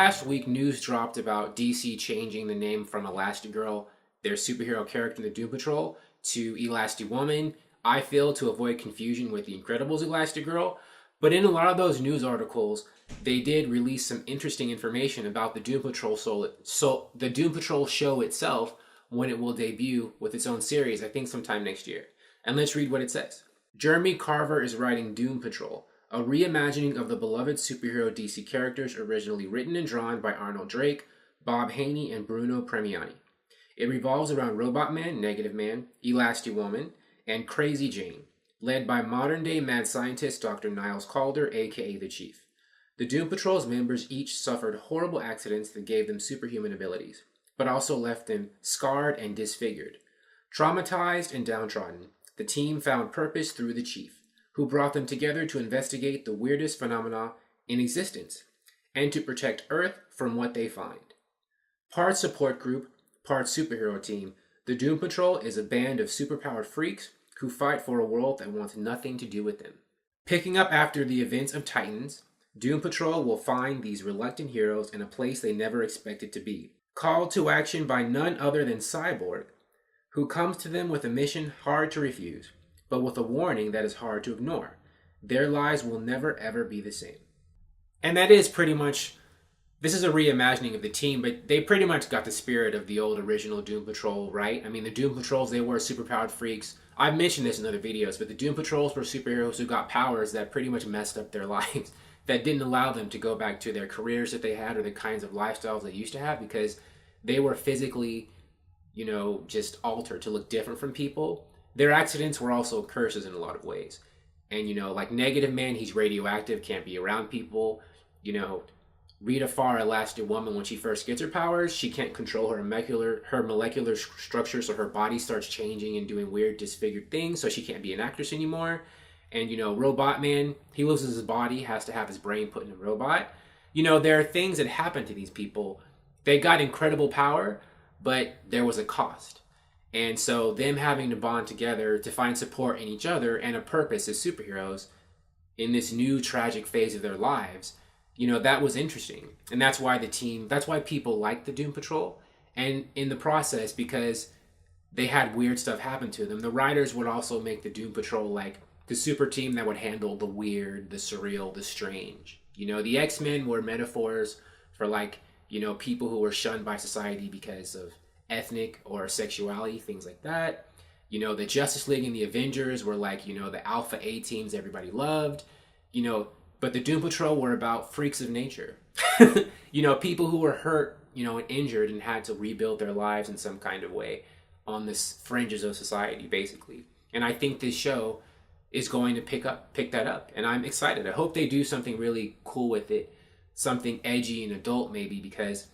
last week, news dropped about DC changing the name from Elasti-Girl, their superhero character in the Doom Patrol, to Elasti-Woman. I feel to avoid confusion with the Incredibles Elasti-Girl. But in a lot of those news articles, they did release some interesting information about the Doom Patrol the Doom Patrol show itself, when it will debut with its own series, I think sometime next year. And let's read what it says. Jeremy Carver is writing Doom Patrol, a reimagining of the beloved superhero DC characters originally written and drawn by Arnold Drake, Bob Haney, and Bruno Premiani. It revolves around Robot Man, Negative Man, Elasti-Woman, and Crazy Jane, led by modern-day mad scientist Dr. Niles Calder, aka the Chief. The Doom Patrol's members each suffered horrible accidents that gave them superhuman abilities, but also left them scarred and disfigured. Traumatized and downtrodden, the team found purpose through the Chief, who brought them together to investigate the weirdest phenomena in existence, and to protect Earth from what they find. Part support group, part superhero team, the Doom Patrol is a band of superpowered freaks who fight for a world that wants nothing to do with them. Picking up after the events of Titans, Doom Patrol will find these reluctant heroes in a place they never expected to be, called to action by none other than Cyborg, who comes to them with a mission hard to refuse, but with a warning that is hard to ignore. Their lives will never ever be the same. And that is pretty much, this is a reimagining of the team, but they pretty much got the spirit of the old original Doom Patrol, right? I mean, the Doom Patrols, they were superpowered freaks. I've mentioned this in other videos, but the Doom Patrols were superheroes who got powers that pretty much messed up their lives, that didn't allow them to go back to their careers that they had or the kinds of lifestyles they used to have, because they were physically, just altered to look different from people. Their accidents were also curses in a lot of ways. And, like Negative Man, he's radioactive, can't be around people. Rita Farr, Elasti-Woman, when she first gets her powers, she can't control her molecular structure, so her body starts changing and doing weird disfigured things, so she can't be an actress anymore. And, Robot Man, he loses his body, has to have his brain put in a robot. There are things that happen to these people. They got incredible power, but there was a cost. And so them having to bond together to find support in each other and a purpose as superheroes in this new tragic phase of their lives, that was interesting. And that's why people liked the Doom Patrol. And in the process, because they had weird stuff happen to them, the writers would also make the Doom Patrol like the super team that would handle the weird, the surreal, the strange. The X-Men were metaphors for people who were shunned by society because of ethnic or sexuality, things like that. The Justice League and the Avengers were the Alpha A teams everybody loved. But the Doom Patrol were about freaks of nature. People who were hurt, and injured and had to rebuild their lives in some kind of way on the fringes of society, basically. And I think this show is going to pick that up. And I'm excited. I hope they do something really cool with it. Something edgy and adult, maybe, because,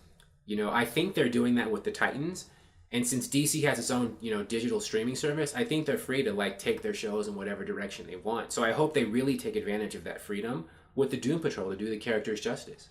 I think they're doing that with the Titans. And since DC has its own, digital streaming service, I think they're free to take their shows in whatever direction they want. So I hope they really take advantage of that freedom with the Doom Patrol to do the characters justice.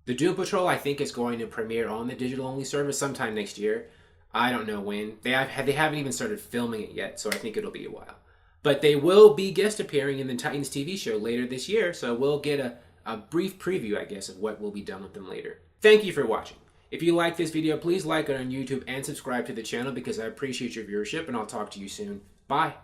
The Doom Patrol, I think, is going to premiere on the digital-only service sometime next year. I don't know when. They haven't even started filming it yet, so I think it'll be a while. But they will be guest appearing in the Titans TV show later this year, so we'll get a brief preview, I guess, of what will be done with them later. Thank you for watching. If you like this video, please like it on YouTube and subscribe to the channel because I appreciate your viewership, and I'll talk to you soon. Bye.